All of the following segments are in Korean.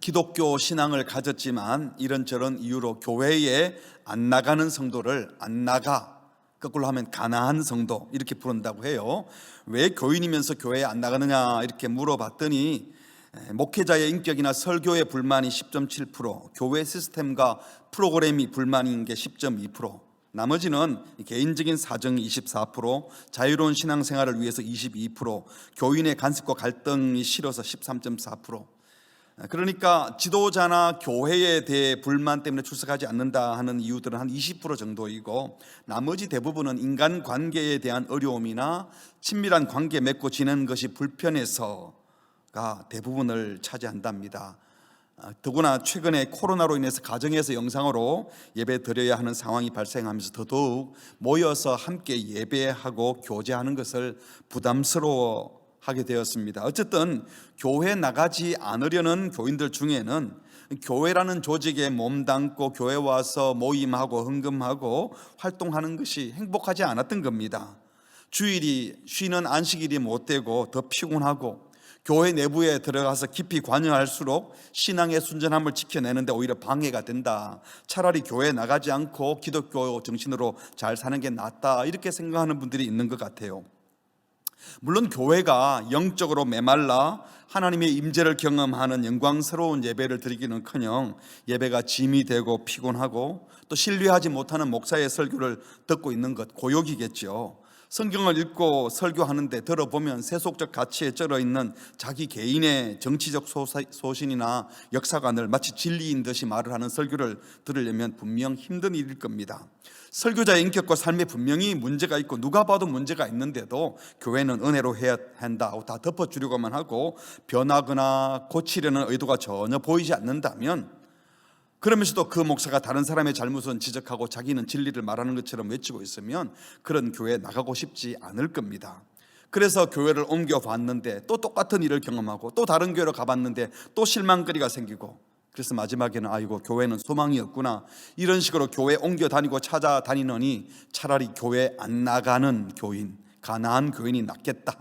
기독교 신앙을 가졌지만 이런저런 이유로 교회에 안 나가는 성도를 안 나가, 거꾸로 하면 가나한 성도 이렇게 부른다고 해요. 왜 교인이면서 교회에 안 나가느냐 이렇게 물어봤더니 목회자의 인격이나 설교의 불만이 10.7%, 교회 시스템과 프로그램이 불만인 게 10.2%, 나머지는 개인적인 사정이 24%, 자유로운 신앙생활을 위해서 22%, 교인의 간섭과 갈등이 싫어서 13.4%. 그러니까 지도자나 교회에 대해 불만 때문에 출석하지 않는다 하는 이유들은 한 20% 정도이고, 나머지 대부분은 인간관계에 대한 어려움이나 친밀한 관계 맺고 지내는 것이 불편해서가 대부분을 차지한답니다. 더구나 최근에 코로나로 인해서 가정에서 영상으로 예배 드려야 하는 상황이 발생하면서 더더욱 모여서 함께 예배하고 교제하는 것을 부담스러워하게 되었습니다. 어쨌든 교회 나가지 않으려는 교인들 중에는 교회라는 조직에 몸담고 교회 와서 모임하고 헌금하고 활동하는 것이 행복하지 않았던 겁니다. 주일이 쉬는 안식일이 못 되고 더 피곤하고, 교회 내부에 들어가서 깊이 관여할수록 신앙의 순전함을 지켜내는데 오히려 방해가 된다, 차라리 교회 나가지 않고 기독교 정신으로 잘 사는 게 낫다, 이렇게 생각하는 분들이 있는 것 같아요. 물론 교회가 영적으로 메말라 하나님의 임재를 경험하는 영광스러운 예배를 드리기는커녕 예배가 짐이 되고 피곤하고 또 신뢰하지 못하는 목사의 설교를 듣고 있는 것 고역이겠죠. 성경을 읽고 설교하는데 들어보면 세속적 가치에 쩔어있는 자기 개인의 정치적 소신이나 역사관을 마치 진리인 듯이 말을 하는 설교를 들으려면 분명 힘든 일일 겁니다. 설교자의 인격과 삶에 분명히 문제가 있고 누가 봐도 문제가 있는데도 교회는 은혜로 해야 한다고 다 덮어주려고만 하고 변하거나 고치려는 의도가 전혀 보이지 않는다면, 그러면서도 그 목사가 다른 사람의 잘못은 지적하고 자기는 진리를 말하는 것처럼 외치고 있으면 그런 교회에 나가고 싶지 않을 겁니다. 그래서 교회를 옮겨봤는데 또 똑같은 일을 경험하고, 또 다른 교회로 가봤는데 또 실망거리가 생기고, 그래서 마지막에는 아이고 교회는 소망이 없구나, 이런 식으로 교회 옮겨다니고 찾아다니느니 차라리 교회 안 나가는 교인, 가난한 교인이 낫겠다.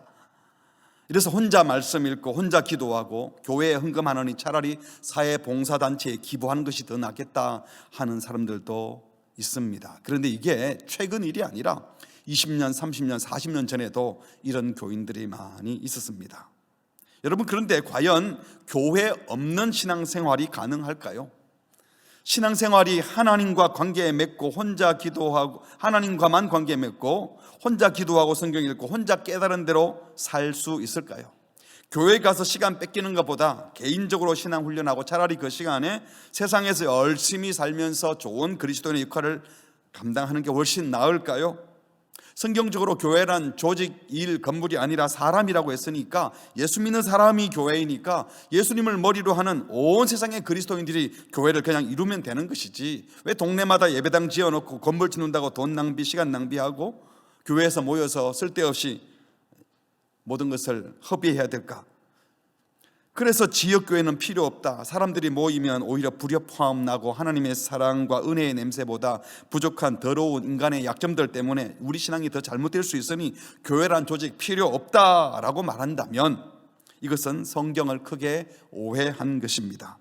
이래서 혼자 말씀 읽고 혼자 기도하고 교회에 헌금하느니 차라리 사회봉사단체에 기부하는 것이 더 낫겠다 하는 사람들도 있습니다. 그런데 이게 최근 일이 아니라 20년, 30년, 40년 전에도 이런 교인들이 많이 있었습니다. 여러분, 그런데 과연 교회 없는 신앙생활이 가능할까요? 신앙생활이 하나님과 관계 맺고 혼자 기도하고, 하나님과만 관계 맺고 혼자 기도하고 성경 읽고 혼자 깨달은 대로 살 수 있을까요? 교회 가서 시간 뺏기는 것보다 개인적으로 신앙 훈련하고 차라리 그 시간에 세상에서 열심히 살면서 좋은 그리스도인의 역할을 감당하는 게 훨씬 나을까요? 성경적으로 교회란 조직, 일, 건물이 아니라 사람이라고 했으니까 예수 믿는 사람이 교회이니까 예수님을 머리로 하는 온 세상의 그리스도인들이 교회를 그냥 이루면 되는 것이지, 왜 동네마다 예배당 지어놓고 건물 짓는다고 돈 낭비, 시간 낭비하고 교회에서 모여서 쓸데없이 모든 것을 허비해야 될까? 그래서 지역교회는 필요 없다, 사람들이 모이면 오히려 불협화음 나고 하나님의 사랑과 은혜의 냄새보다 부족한 더러운 인간의 약점들 때문에 우리 신앙이 더 잘못될 수 있으니 교회란 조직 필요 없다라고 말한다면 이것은 성경을 크게 오해한 것입니다.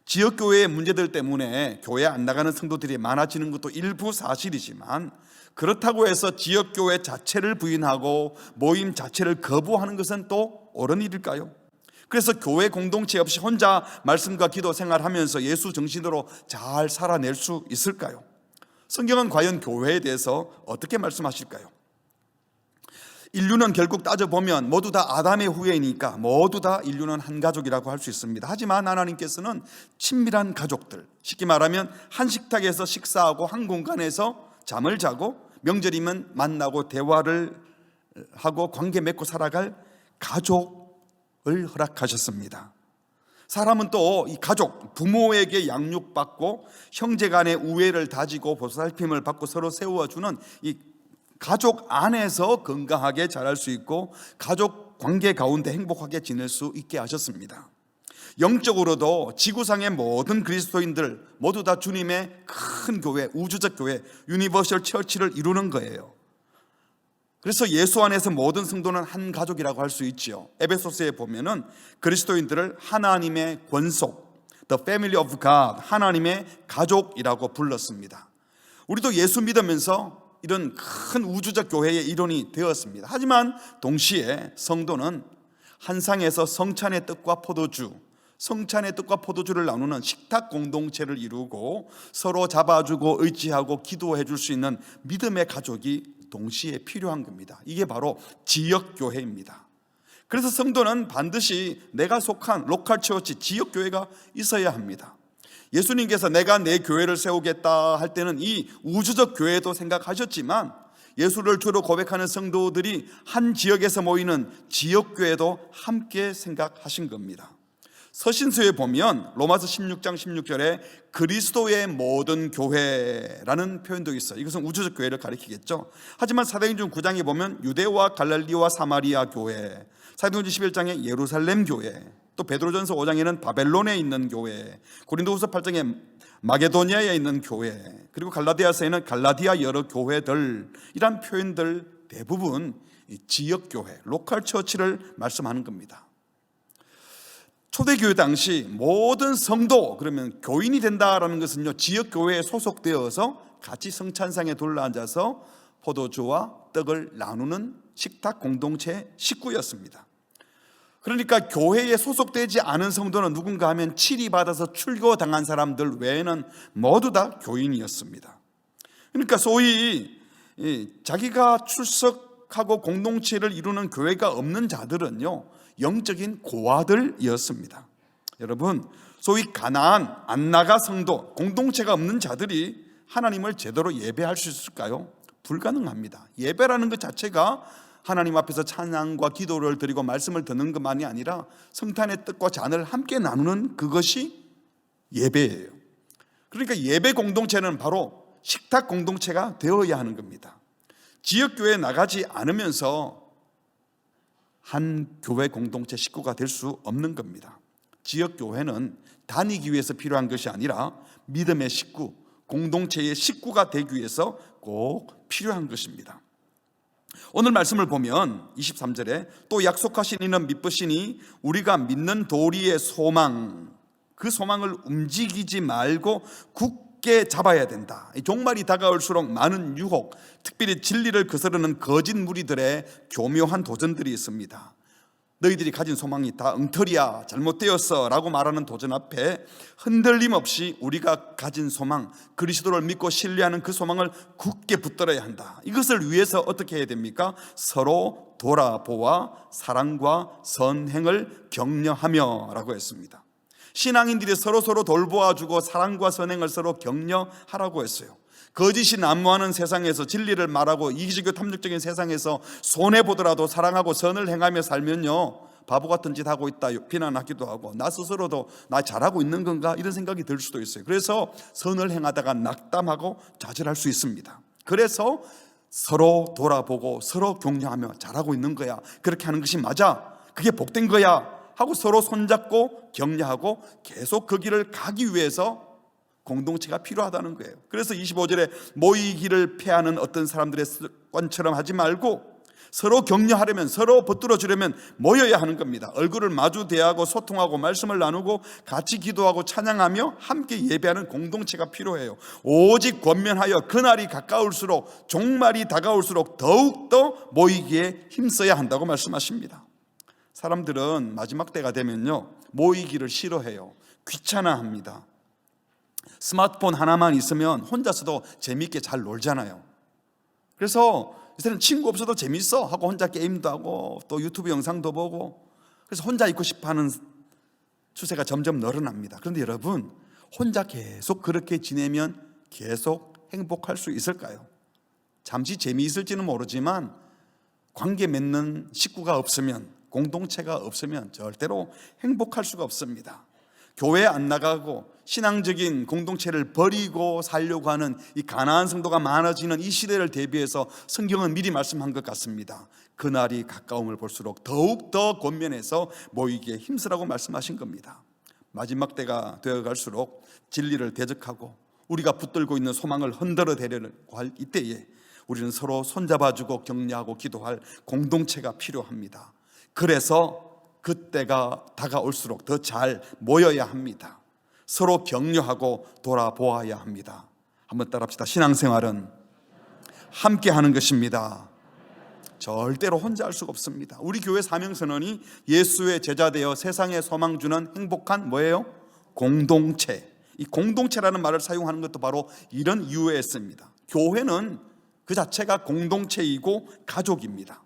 지역교회의 문제들 때문에 교회 안 나가는 성도들이 많아지는 것도 일부 사실이지만, 그렇다고 해서 지역교회 자체를 부인하고 모임 자체를 거부하는 것은 또 옳은 일일까요? 그래서 교회 공동체 없이 혼자 말씀과 기도 생활하면서 예수 정신으로 잘 살아낼 수 있을까요? 성경은 과연 교회에 대해서 어떻게 말씀하실까요? 인류는 결국 따져보면 모두 다 아담의 후예이니까 모두 다 인류는 한 가족이라고 할 수 있습니다. 하지만 하나님께서는 친밀한 가족들, 쉽게 말하면 한 식탁에서 식사하고 한 공간에서 잠을 자고 명절이면 만나고 대화를 하고 관계 맺고 살아갈 가족을 허락하셨습니다. 사람은 또 이 가족, 부모에게 양육받고 형제간의 우애를 다지고 보살핌을 받고 서로 세워주는 이 가족 안에서 건강하게 자랄 수 있고 가족 관계 가운데 행복하게 지낼 수 있게 하셨습니다. 영적으로도 지구상의 모든 그리스도인들 모두 다 주님의 큰 교회, 우주적 교회, 유니버셜 처치를 이루는 거예요. 그래서 예수 안에서 모든 성도는 한 가족이라고 할 수 있지요. 에베소서에 보면은 그리스도인들을 하나님의 권속, The Family of God, 하나님의 가족이라고 불렀습니다. 우리도 예수 믿으면서 이런 큰 우주적 교회의 일원이 되었습니다. 하지만 동시에 성도는 한 상에서 성찬의 떡과 포도주, 성찬의 떡과 포도주를 나누는 식탁 공동체를 이루고 서로 잡아주고 의지하고 기도해 줄 수 있는 믿음의 가족이 동시에 필요한 겁니다. 이게 바로 지역교회입니다. 그래서 성도는 반드시 내가 속한 로컬 처치, 지역교회가 있어야 합니다. 예수님께서 내가 내 교회를 세우겠다 할 때는 이 우주적 교회도 생각하셨지만 예수를 주로 고백하는 성도들이 한 지역에서 모이는 지역교회도 함께 생각하신 겁니다. 서신서에 보면 로마서 16장 16절에 그리스도의 모든 교회라는 표현도 있어요. 이것은 우주적 교회를 가리키겠죠. 하지만 사도행전 9장에 보면 유대와 갈릴리와 사마리아 교회, 사도행전 11장에 예루살렘 교회, 또 베드로전서 5장에는 바벨론에 있는 교회, 고린도후서 8장에 마게도니아에 있는 교회, 그리고 갈라디아서에는 갈라디아 여러 교회들, 이런 표현들 대부분 지역교회, 로컬 처치를 말씀하는 겁니다. 초대교회 당시 모든 성도, 그러면 교인이 된다라는 것은요, 지역교회에 소속되어서 같이 성찬상에 둘러앉아서 포도주와 떡을 나누는 식탁 공동체 식구였습니다. 그러니까 교회에 소속되지 않은 성도는 누군가 하면 치리받아서 출교당한 사람들 외에는 모두 다 교인이었습니다. 그러니까 소위 자기가 출석하고 공동체를 이루는 교회가 없는 자들은요, 영적인 고아들이었습니다. 여러분, 소위 가나안, 안나가 성도, 공동체가 없는 자들이 하나님을 제대로 예배할 수 있을까요? 불가능합니다. 예배라는 것 자체가 하나님 앞에서 찬양과 기도를 드리고 말씀을 듣는 것만이 아니라 성탄의 뜻과 잔을 함께 나누는 그것이 예배예요. 그러니까 예배 공동체는 바로 식탁 공동체가 되어야 하는 겁니다. 지역교회에 나가지 않으면서 한 교회 공동체 식구가 될 수 없는 겁니다. 지역교회는 다니기 위해서 필요한 것이 아니라 믿음의 식구, 공동체의 식구가 되기 위해서 꼭 필요한 것입니다. 오늘 말씀을 보면 23절에 또 약속하신 이는 미쁘시니 우리가 믿는 도리의 소망, 그 소망을 움직이지 말고 굳게 잡아야 된다. 종말이 다가올수록 많은 유혹, 특별히 진리를 거스르는 거짓 무리들의 교묘한 도전들이 있습니다. 너희들이 가진 소망이 다 엉터리야, 잘못되었어 라고 말하는 도전 앞에 흔들림 없이 우리가 가진 소망, 그리스도를 믿고 신뢰하는 그 소망을 굳게 붙들어야 한다. 이것을 위해서 어떻게 해야 됩니까? 서로 돌아보아 사랑과 선행을 격려하며 라고 했습니다. 신앙인들이 서로 돌보아주고 사랑과 선행을 서로 격려하라고 했어요. 거짓이 난무하는 세상에서, 진리를 말하고 이기적이고 탐욕적인 세상에서 손해보더라도 사랑하고 선을 행하며 살면요, 바보 같은 짓 하고 있다 비난하기도 하고 나 스스로도 나 잘하고 있는 건가 이런 생각이 들 수도 있어요. 그래서 선을 행하다가 낙담하고 좌절할 수 있습니다. 그래서 서로 돌아보고 서로 격려하며 잘하고 있는 거야, 그렇게 하는 것이 맞아, 그게 복된 거야 하고 서로 손잡고 격려하고 계속 그 길을 가기 위해서 공동체가 필요하다는 거예요. 그래서 25절에 모이기를 패하는 어떤 사람들의 습관처럼 하지 말고 서로 격려하려면, 서로 붙들어 주려면 모여야 하는 겁니다. 얼굴을 마주 대하고 소통하고 말씀을 나누고 같이 기도하고 찬양하며 함께 예배하는 공동체가 필요해요. 오직 권면하여 그날이 가까울수록, 종말이 다가올수록 더욱더 모이기에 힘써야 한다고 말씀하십니다. 사람들은 마지막 때가 되면요, 모이기를 싫어해요. 귀찮아합니다. 스마트폰 하나만 있으면 혼자서도 재미있게 잘 놀잖아요. 그래서 요새는 친구 없어도 재밌어 하고 혼자 게임도 하고 또 유튜브 영상도 보고, 그래서 혼자 있고 싶어하는 추세가 점점 늘어납니다. 그런데 여러분, 혼자 계속 그렇게 지내면 계속 행복할 수 있을까요? 잠시 재미있을지는 모르지만 관계 맺는 식구가 없으면, 공동체가 없으면 절대로 행복할 수가 없습니다. 교회 안 나가고 신앙적인 공동체를 버리고 살려고 하는 이 가나안 성도가 많아지는 이 시대를 대비해서 성경은 미리 말씀한 것 같습니다. 그날이 가까움을 볼수록 더욱더 권면해서 모이기에 힘쓰라고 말씀하신 겁니다. 마지막 때가 되어갈수록 진리를 대적하고 우리가 붙들고 있는 소망을 흔들어 대려고 할 이때에 우리는 서로 손잡아주고 격려하고 기도할 공동체가 필요합니다. 그래서 그때가 다가올수록 더 잘 모여야 합니다. 서로 격려하고 돌아보아야 합니다. 한번 따라합시다. 신앙생활은 함께 하는 것입니다. 절대로 혼자 할 수가 없습니다. 우리 교회 사명선언이 예수의 제자 되어 세상에 소망 주는 행복한 뭐예요? 공동체. 이 공동체라는 말을 사용하는 것도 바로 이런 이유에 있습니다. 교회는 그 자체가 공동체이고 가족입니다.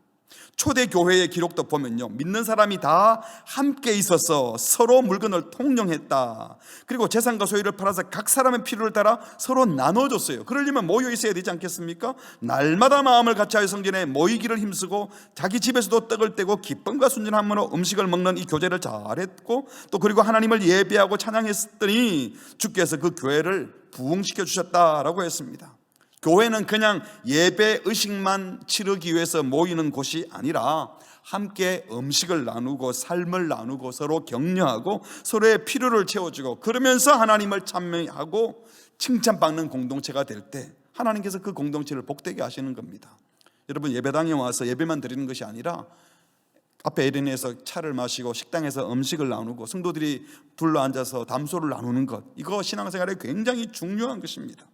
초대 교회의 기록도 보면요, 믿는 사람이 다 함께 있어서 서로 물건을 통용했다. 그리고 재산과 소유를 팔아서 각 사람의 필요를 따라 서로 나눠줬어요. 그러려면 모여 있어야 되지 않겠습니까? 날마다 마음을 같이하여 성전에 모이기를 힘쓰고 자기 집에서도 떡을 떼고 기쁨과 순전함으로 음식을 먹는 이 교제를 잘했고, 또 그리고 하나님을 예배하고 찬양했더니 주께서 그 교회를 부흥시켜 주셨다라고 했습니다. 교회는 그냥 예배 의식만 치르기 위해서 모이는 곳이 아니라 함께 음식을 나누고 삶을 나누고 서로 격려하고 서로의 필요를 채워주고 그러면서 하나님을 찬미하고 칭찬받는 공동체가 될 때 하나님께서 그 공동체를 복되게 하시는 겁니다. 여러분, 예배당에 와서 예배만 드리는 것이 아니라 앞에 에덴에서 차를 마시고 식당에서 음식을 나누고 성도들이 둘러앉아서 담소를 나누는 것, 이거 신앙생활에 굉장히 중요한 것입니다.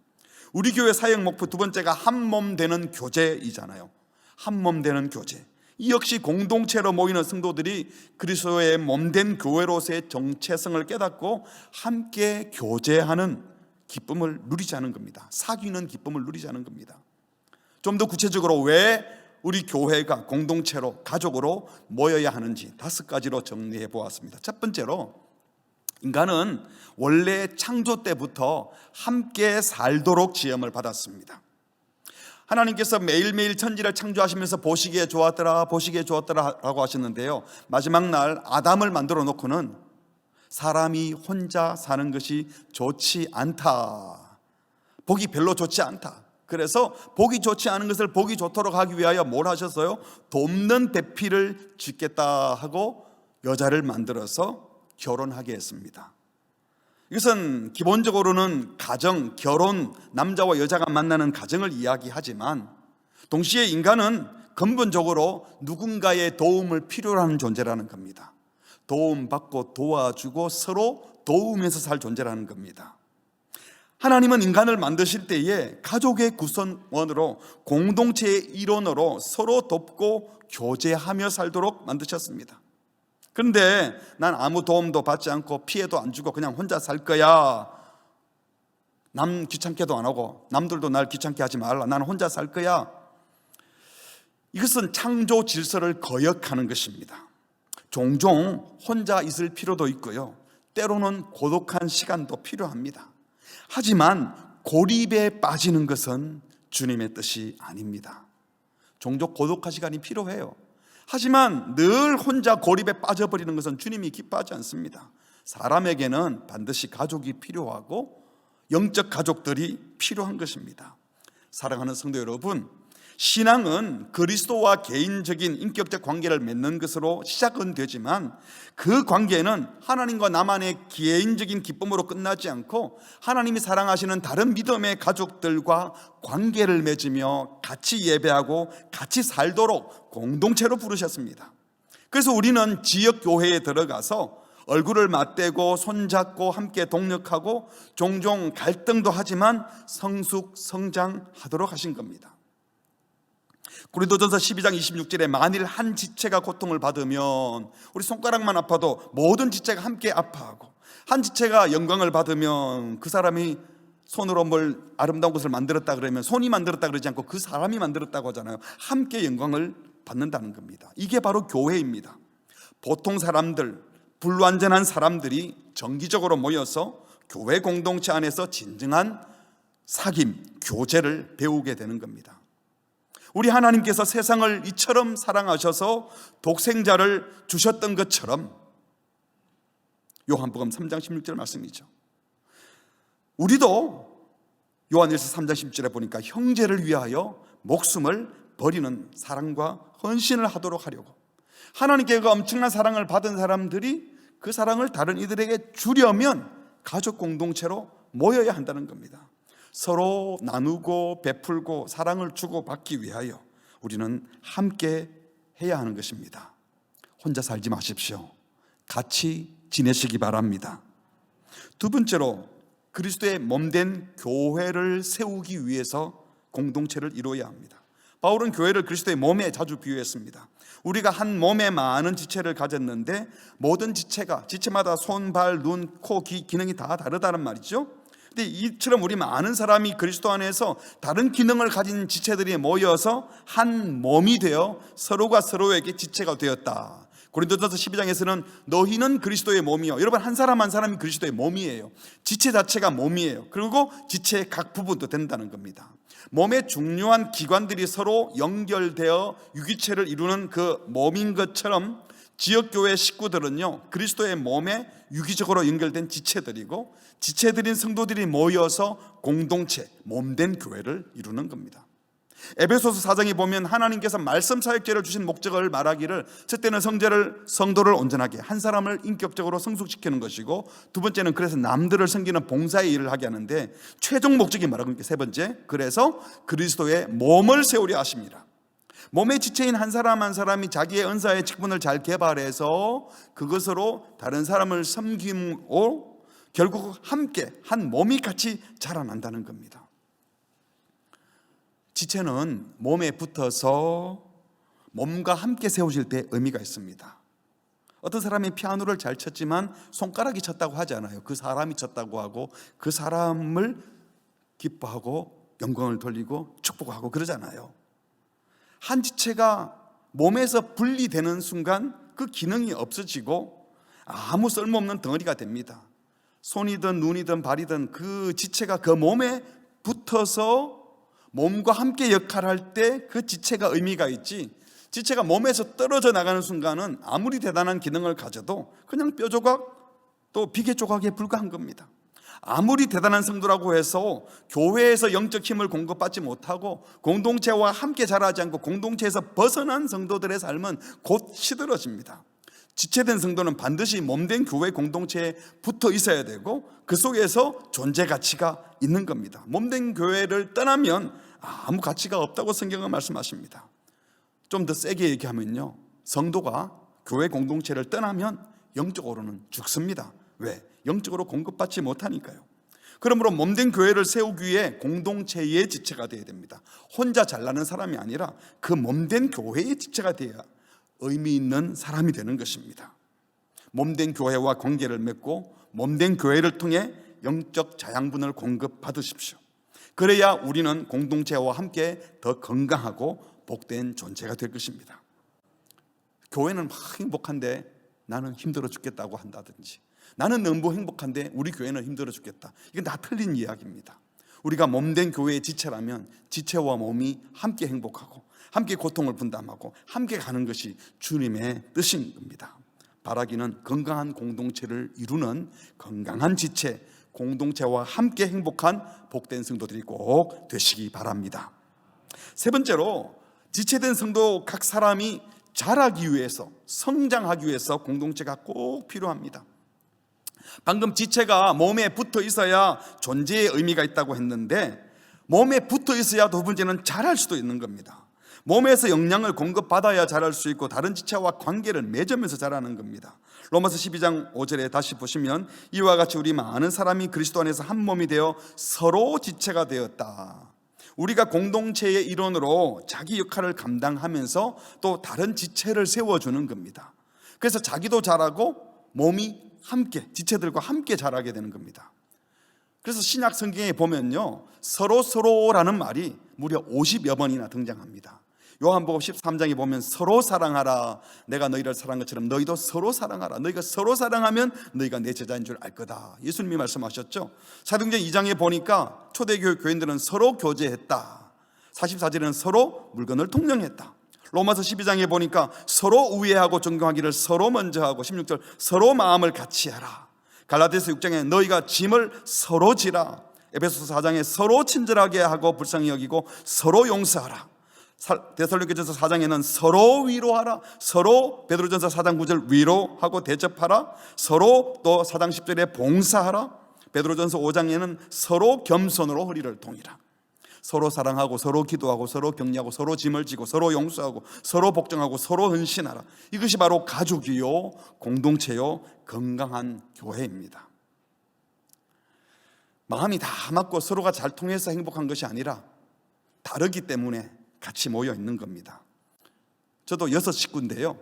우리 교회 사역 목표 두 번째가 한 몸 되는 교제이잖아요. 한 몸 되는 교제. 이 역시 공동체로 모이는 성도들이 그리스도의 몸된 교회로서의 정체성을 깨닫고 함께 교제하는 기쁨을 누리자는 겁니다. 사귀는 기쁨을 누리자는 겁니다. 좀 더 구체적으로 왜 우리 교회가 공동체로 가족으로 모여야 하는지 5가지로 정리해 보았습니다. 첫 번째로, 인간은 원래 창조 때부터 함께 살도록 지음을 받았습니다. 하나님께서 매일매일 천지를 창조하시면서 보시기에 좋았더라 보시기에 좋았더라 라고 하셨는데요, 마지막 날 아담을 만들어 놓고는 사람이 혼자 사는 것이 좋지 않다, 보기 별로 좋지 않다, 그래서 보기 좋지 않은 것을 보기 좋도록 하기 위하여 뭘 하셨어요? 돕는 배필을 짓겠다 하고 여자를 만들어서 결혼하게 했습니다. 이것은 기본적으로는 가정, 결혼, 남자와 여자가 만나는 가정을 이야기하지만 동시에 인간은 근본적으로 누군가의 도움을 필요로 하는 존재라는 겁니다. 도움받고 도와주고 서로 도우면서 살 존재라는 겁니다. 하나님은 인간을 만드실 때에 가족의 구성원으로 공동체의 일원으로 서로 돕고 교제하며 살도록 만드셨습니다. 그런데 난 아무 도움도 받지 않고 피해도 안 주고 그냥 혼자 살 거야, 남 귀찮게도 안 하고 남들도 날 귀찮게 하지 말라, 나는 혼자 살 거야, 이것은 창조 질서를 거역하는 것입니다. 종종 혼자 있을 필요도 있고요, 때로는 고독한 시간도 필요합니다. 하지만 고립에 빠지는 것은 주님의 뜻이 아닙니다. 종종 고독한 시간이 필요해요. 하지만 늘 혼자 고립에 빠져버리는 것은 주님이 기뻐하지 않습니다. 사람에게는 반드시 가족이 필요하고 영적 가족들이 필요한 것입니다. 사랑하는 성도 여러분, 신앙은 그리스도와 개인적인 인격적 관계를 맺는 것으로 시작은 되지만 그 관계는 하나님과 나만의 개인적인 기쁨으로 끝나지 않고 하나님이 사랑하시는 다른 믿음의 가족들과 관계를 맺으며 같이 예배하고 같이 살도록 공동체로 부르셨습니다. 그래서 우리는 지역교회에 들어가서 얼굴을 맞대고 손잡고 함께 동력하고 종종 갈등도 하지만 성장하도록 하신 겁니다. 고린도전서 12장 26절에 만일 한 지체가 고통을 받으면, 우리 손가락만 아파도 모든 지체가 함께 아파하고, 한 지체가 영광을 받으면 그 사람이 손으로 뭘 아름다운 것을 만들었다 그러면 손이 만들었다 그러지 않고 그 사람이 만들었다고 하잖아요. 함께 영광을 받는다는 겁니다. 이게 바로 교회입니다. 보통 사람들, 불완전한 사람들이 정기적으로 모여서 교회 공동체 안에서 진정한 사귐, 교제를 배우게 되는 겁니다. 우리 하나님께서 세상을 이처럼 사랑하셔서 독생자를 주셨던 것처럼, 요한복음 3장 16절 말씀이죠. 우리도 요한일서 3장 10절에 보니까 형제를 위하여 목숨을 버리는 사랑과 헌신을 하도록 하려고, 하나님께 그 엄청난 사랑을 받은 사람들이 그 사랑을 다른 이들에게 주려면 가족 공동체로 모여야 한다는 겁니다. 서로 나누고 베풀고 사랑을 주고 받기 위하여 우리는 함께 해야 하는 것입니다. 혼자 살지 마십시오. 같이 지내시기 바랍니다. 두 번째로 그리스도의 몸된 교회를 세우기 위해서 공동체를 이루어야 합니다. 바울은 교회를 그리스도의 몸에 자주 비유했습니다. 우리가 한 몸에 많은 지체를 가졌는데 모든 지체마다 손, 발, 눈, 코, 귀 기능이 다 다르다는 말이죠. 근데 이처럼 우리 많은 사람이 그리스도 안에서 다른 기능을 가진 지체들이 모여서 한 몸이 되어 서로가 서로에게 지체가 되었다. 고린도전서 12장에서는 너희는 그리스도의 몸이요. 여러분, 한 사람 한 사람이 그리스도의 몸이에요. 지체 자체가 몸이에요. 그리고 지체의 각 부분도 된다는 겁니다. 몸의 중요한 기관들이 서로 연결되어 유기체를 이루는 그 몸인 것처럼 지역교회 식구들은요, 그리스도의 몸에 유기적으로 연결된 지체들이고, 지체들인 성도들이 모여서 공동체, 몸된 교회를 이루는 겁니다. 에베소서 4장에 보면 하나님께서 말씀 사역제를 주신 목적을 말하기를, 첫째는 성도를 온전하게, 한 사람을 인격적으로 성숙시키는 것이고, 두 번째는 그래서 남들을 섬기는 봉사의 일을 하게 하는데, 최종 목적이 뭐라고 합니까? 세 번째, 그래서 그리스도의 몸을 세우려 하십니다. 몸의 지체인 한 사람 한 사람이 자기의 은사의 직분을 잘 개발해서 그것으로 다른 사람을 섬김으로 결국 함께 한 몸이 같이 자라난다는 겁니다. 지체는 몸에 붙어서 몸과 함께 세워질 때 의미가 있습니다. 어떤 사람이 피아노를 잘 쳤지만 손가락이 쳤다고 하지 않아요. 그 사람이 쳤다고 하고 그 사람을 기뻐하고 영광을 돌리고 축복하고 그러잖아요. 한 지체가 몸에서 분리되는 순간 그 기능이 없어지고 아무 쓸모없는 덩어리가 됩니다. 손이든 눈이든 발이든 그 지체가 그 몸에 붙어서 몸과 함께 역할할 때 그 지체가 의미가 있지, 지체가 몸에서 떨어져 나가는 순간은 아무리 대단한 기능을 가져도 그냥 뼈 조각 또 비계 조각에 불과한 겁니다. 아무리 대단한 성도라고 해서 교회에서 영적 힘을 공급받지 못하고 공동체와 함께 자라지 않고 공동체에서 벗어난 성도들의 삶은 곧 시들어집니다. 지체된 성도는 반드시 몸된 교회 공동체에 붙어 있어야 되고 그 속에서 존재 가치가 있는 겁니다. 몸된 교회를 떠나면 아무 가치가 없다고 성경은 말씀하십니다. 좀 더 세게 얘기하면요, 성도가 교회 공동체를 떠나면 영적으로는 죽습니다. 왜? 영적으로 공급받지 못하니까요. 그러므로 몸된 교회를 세우기 위해 공동체의 지체가 되어야 됩니다. 혼자 잘나는 사람이 아니라 그 몸된 교회의 지체가 되어야 의미 있는 사람이 되는 것입니다. 몸된 교회와 관계를 맺고 몸된 교회를 통해 영적 자양분을 공급받으십시오. 그래야 우리는 공동체와 함께 더 건강하고 복된 존재가 될 것입니다. 교회는 막 행복한데 나는 힘들어 죽겠다고 한다든지, 나는 너무 행복한데 우리 교회는 힘들어 죽겠다, 이건 다 틀린 이야기입니다. 우리가 몸된 교회의 지체라면 지체와 몸이 함께 행복하고 함께 고통을 분담하고 함께 가는 것이 주님의 뜻인 겁니다. 바라기는 건강한 공동체를 이루는 건강한 지체, 공동체와 함께 행복한 복된 성도들이 꼭 되시기 바랍니다. 세 번째로, 지체된 성도 각 사람이 자라기 위해서, 성장하기 위해서 공동체가 꼭 필요합니다. 방금 지체가 몸에 붙어 있어야 존재의 의미가 있다고 했는데, 몸에 붙어 있어야 두 번째는 자랄 수도 있는 겁니다. 몸에서 영양을 공급받아야 자랄 수 있고 다른 지체와 관계를 맺으면서 자라는 겁니다. 로마서 12장 5절에 다시 보시면, 이와 같이 우리 많은 사람이 그리스도 안에서 한 몸이 되어 서로 지체가 되었다. 우리가 공동체의 일원으로 자기 역할을 감당하면서 또 다른 지체를 세워주는 겁니다. 그래서 자기도 자라고 몸이 함께, 지체들과 함께 자라게 되는 겁니다. 그래서 신약 성경에 보면요, 서로라는 말이 무려 50여 번이나 등장합니다. 요한복음 13장에 보면 서로 사랑하라, 내가 너희를 사랑한 것처럼 너희도 서로 사랑하라, 너희가 서로 사랑하면 너희가 내 제자인 줄 알 거다, 예수님이 말씀하셨죠. 사도행전 2장에 보니까 초대교회 교인들은 서로 교제했다. 44절에는 서로 물건을 통용했다. 로마서 12장에 보니까 서로 우애하고 존경하기를 서로 먼저 하고, 16절 서로 마음을 같이 하라. 갈라디아서 6장에 너희가 짐을 서로 지라. 에베소서 4장에 서로 친절하게 하고 불쌍히 여기고 서로 용서하라. 데살로니가전서 4장에는 서로 위로하라. 서로, 베드로전서 4장 9절 위로하고 대접하라. 서로 또 4장 10절에 봉사하라. 베드로전서 5장에는 서로 겸손으로 허리를 동이라. 서로 사랑하고 서로 기도하고 서로 격려하고 서로 짐을 지고 서로 용서하고 서로 복종하고 서로 헌신하라. 이것이 바로 가족이요 공동체요 건강한 교회입니다. 마음이 다 맞고 서로가 잘 통해서 행복한 것이 아니라 다르기 때문에 같이 모여 있는 겁니다. 저도 6 식구인데요,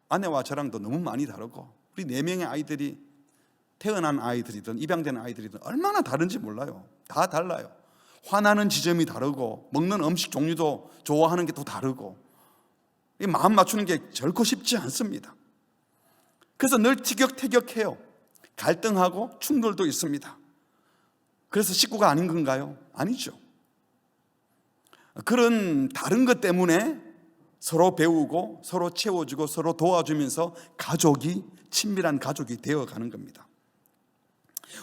아내와 저랑도 너무 많이 다르고, 우리 4명의 아이들이 태어난 아이들이든 입양된 아이들이든 얼마나 다른지 몰라요. 다 달라요. 화나는 지점이 다르고, 먹는 음식 종류도 좋아하는 게 또 다르고, 이 마음 맞추는 게 결코 쉽지 않습니다. 그래서 늘 티격태격해요. 갈등하고 충돌도 있습니다. 그래서 식구가 아닌 건가요? 아니죠. 그런 다른 것 때문에 서로 배우고 서로 채워주고 서로 도와주면서 가족이, 친밀한 가족이 되어가는 겁니다.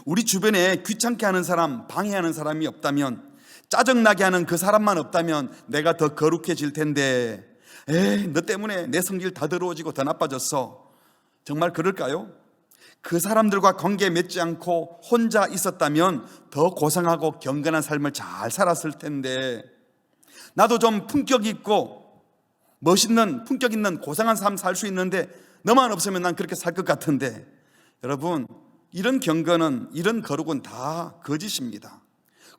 우리 주변에 귀찮게 하는 사람, 방해하는 사람이 없다면, 짜증나게 하는 그 사람만 없다면 내가 더 거룩해질 텐데, 너 때문에 내 성질 다 더러워지고 더 나빠졌어. 정말 그럴까요? 그 사람들과 관계 맺지 않고 혼자 있었다면 더 고상하고 경건한 삶을 잘 살았을 텐데, 나도 좀 품격 있고 멋있는, 품격 있는 고상한 삶 살 수 있는데 너만 없으면 난 그렇게 살 것 같은데. 여러분, 이런 경건은, 이런 거룩은 다 거짓입니다.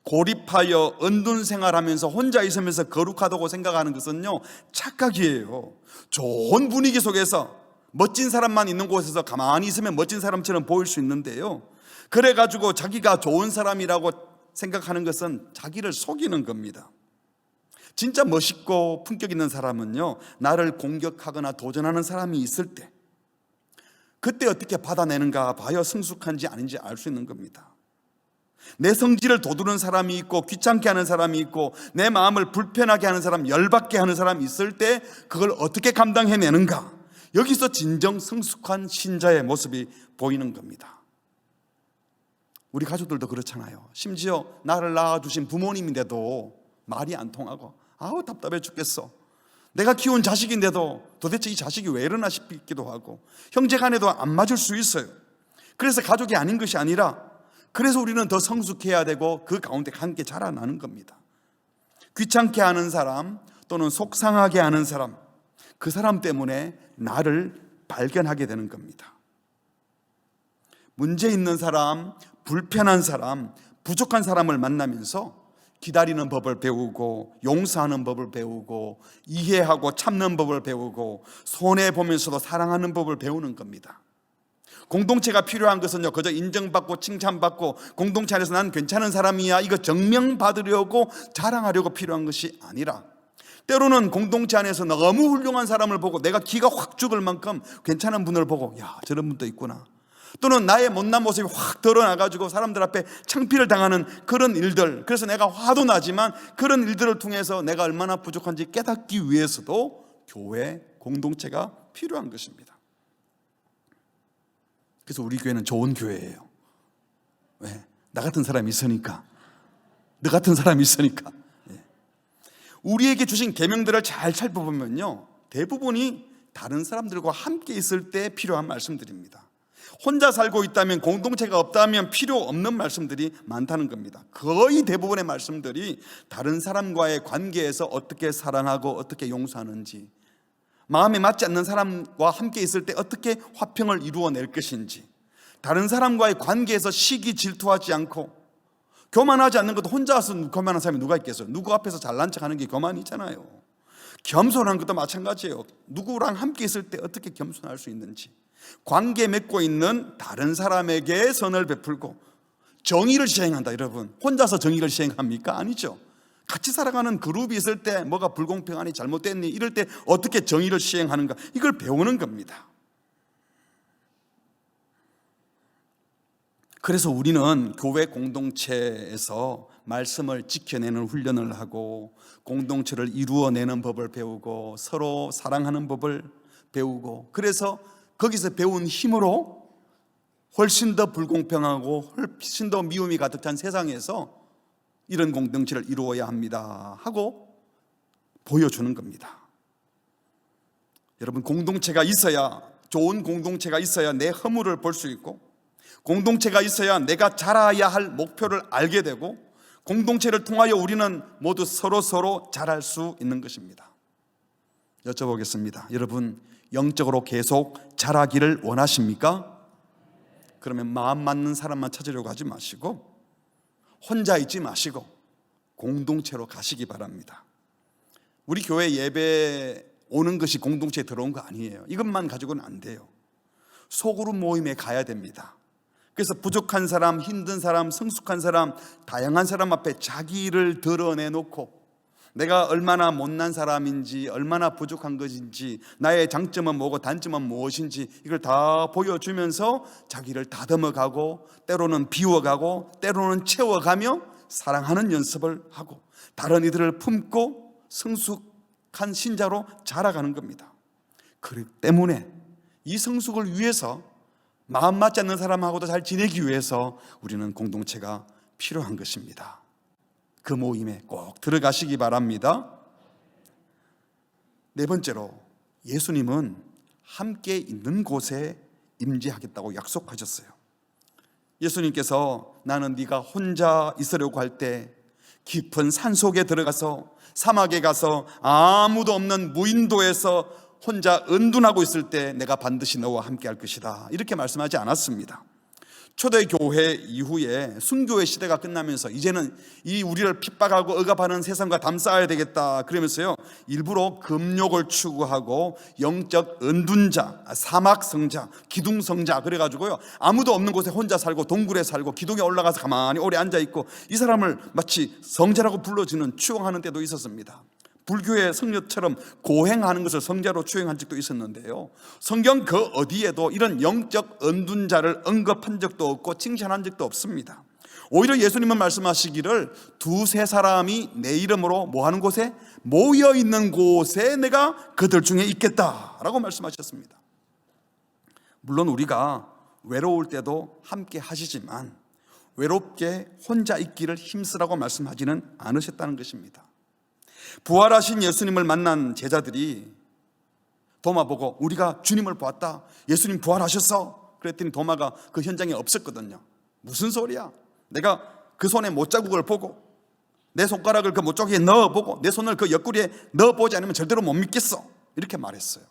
고립하여 은둔 생활하면서 혼자 있으면서 거룩하다고 생각하는 것은요, 착각이에요. 좋은 분위기 속에서 멋진 사람만 있는 곳에서 가만히 있으면 멋진 사람처럼 보일 수 있는데요, 그래가지고 자기가 좋은 사람이라고 생각하는 것은 자기를 속이는 겁니다. 진짜 멋있고 품격 있는 사람은요, 나를 공격하거나 도전하는 사람이 있을 때, 그때 어떻게 받아내는가 봐야 성숙한지 아닌지 알 수 있는 겁니다. 내 성질을 돋우는 사람이 있고, 귀찮게 하는 사람이 있고, 내 마음을 불편하게 하는 사람, 열받게 하는 사람이 있을 때 그걸 어떻게 감당해내는가, 여기서 진정 성숙한 신자의 모습이 보이는 겁니다. 우리 가족들도 그렇잖아요. 심지어 나를 낳아주신 부모님인데도 말이 안 통하고, 아우 답답해 죽겠어. 내가 키운 자식인데도 도대체 이 자식이 왜 이러나 싶기도 하고, 형제간에도 안 맞을 수 있어요. 그래서 가족이 아닌 것이 아니라, 그래서 우리는 더 성숙해야 되고 그 가운데 함께 자라나는 겁니다. 귀찮게 하는 사람 또는 속상하게 하는 사람, 그 사람 때문에 나를 발견하게 되는 겁니다. 문제 있는 사람, 불편한 사람, 부족한 사람을 만나면서 기다리는 법을 배우고, 용서하는 법을 배우고, 이해하고 참는 법을 배우고, 손해보면서도 사랑하는 법을 배우는 겁니다. 공동체가 필요한 것은요, 그저 인정받고 칭찬받고 공동체 안에서 난 괜찮은 사람이야, 이거 증명받으려고 자랑하려고 필요한 것이 아니라, 때로는 공동체 안에서 너무 훌륭한 사람을 보고 내가 기가 확 죽을 만큼 괜찮은 분을 보고, 야, 저런 분도 있구나. 또는 나의 못난 모습이 확 드러나가지고 사람들 앞에 창피를 당하는 그런 일들, 그래서 내가 화도 나지만 그런 일들을 통해서 내가 얼마나 부족한지 깨닫기 위해서도 교회, 공동체가 필요한 것입니다. 그래서 우리 교회는 좋은 교회예요. 왜? 나 같은 사람이 있으니까, 너 같은 사람이 있으니까. 우리에게 주신 계명들을 잘 살펴보면요, 대부분이 다른 사람들과 함께 있을 때 필요한 말씀들입니다. 혼자 살고 있다면, 공동체가 없다면 필요 없는 말씀들이 많다는 겁니다. 거의 대부분의 말씀들이 다른 사람과의 관계에서 어떻게 사랑하고 어떻게 용서하는지, 마음에 맞지 않는 사람과 함께 있을 때 어떻게 화평을 이루어낼 것인지, 다른 사람과의 관계에서 시기 질투하지 않고 교만하지 않는 것도, 혼자서 교만한 사람이 누가 있겠어요? 누구 앞에서 잘난 척하는 게 교만이잖아요. 겸손한 것도 마찬가지예요. 누구랑 함께 있을 때 어떻게 겸손할 수 있는지, 관계 맺고 있는 다른 사람에게 선을 베풀고 정의를 시행한다. 여러분, 혼자서 정의를 시행합니까? 아니죠. 같이 살아가는 그룹이 있을 때 뭐가 불공평하니 잘못됐니 이럴 때 어떻게 정의를 시행하는가, 이걸 배우는 겁니다. 그래서 우리는 교회 공동체에서 말씀을 지켜내는 훈련을 하고, 공동체를 이루어내는 법을 배우고, 서로 사랑하는 법을 배우고, 그래서 거기서 배운 힘으로 훨씬 더 불공평하고 훨씬 더 미움이 가득 찬 세상에서 이런 공동체를 이루어야 합니다 하고 보여주는 겁니다. 여러분, 공동체가 있어야, 좋은 공동체가 있어야 내 허물을 볼 수 있고, 공동체가 있어야 내가 자라야 할 목표를 알게 되고, 공동체를 통하여 우리는 모두 서로 자랄 수 있는 것입니다. 여쭤보겠습니다. 여러분, 영적으로 계속 자라기를 원하십니까? 그러면 마음 맞는 사람만 찾으려고 하지 마시고 혼자 있지 마시고 공동체로 가시기 바랍니다. 우리 교회 예배 오는 것이 공동체에 들어온 거 아니에요. 이것만 가지고는 안 돼요. 소그룹 모임에 가야 됩니다. 그래서 부족한 사람, 힘든 사람, 성숙한 사람, 다양한 사람 앞에 자기를 드러내놓고 내가 얼마나 못난 사람인지, 얼마나 부족한 것인지, 나의 장점은 뭐고 단점은 무엇인지 이걸 다 보여주면서 자기를 다듬어가고 때로는 비워가고 때로는 채워가며 사랑하는 연습을 하고 다른 이들을 품고 성숙한 신자로 자라가는 겁니다. 그렇기 때문에 이 성숙을 위해서 마음 맞지 않는 사람하고도 잘 지내기 위해서 우리는 공동체가 필요한 것입니다. 그 모임에 꼭 들어가시기 바랍니다. 네 번째로, 예수님은 함께 있는 곳에 임재하겠다고 약속하셨어요. 예수님께서 나는 네가 혼자 있으려고 할 때 깊은 산속에 들어가서 사막에 가서 아무도 없는 무인도에서 혼자 은둔하고 있을 때 내가 반드시 너와 함께 할 것이다, 이렇게 말씀하지 않았습니다. 초대교회 이후에 순교의 시대가 끝나면서 이제는 이 우리를 핍박하고 억압하는 세상과 담쌓아야 되겠다 그러면서요, 일부러 금욕을 추구하고 영적 은둔자, 사막성자, 기둥성자 그래가지고요, 아무도 없는 곳에 혼자 살고 동굴에 살고 기둥에 올라가서 가만히 오래 앉아있고 이 사람을 마치 성자라고 불러주는 추앙하는 때도 있었습니다. 불교의 성녀처럼 고행하는 것을 성자로 추행한 적도 있었는데요, 성경 그 어디에도 이런 영적 은둔자를 언급한 적도 없고 칭찬한 적도 없습니다. 오히려 예수님은 말씀하시기를 두세 사람이 내 이름으로 뭐 하는 곳에? 모여 있는 곳에 내가 그들 중에 있겠다라고 말씀하셨습니다. 물론 우리가 외로울 때도 함께 하시지만 외롭게 혼자 있기를 힘쓰라고 말씀하지는 않으셨다는 것입니다. 부활하신 예수님을 만난 제자들이 도마 보고 우리가 주님을 보았다, 예수님 부활하셨어, 그랬더니 도마가 그 현장에 없었거든요. 무슨 소리야, 내가 그 손에 못자국을 보고 내 손가락을 그 못자국에 넣어보고 내 손을 그 옆구리에 넣어보지 않으면 절대로 못 믿겠어, 이렇게 말했어요.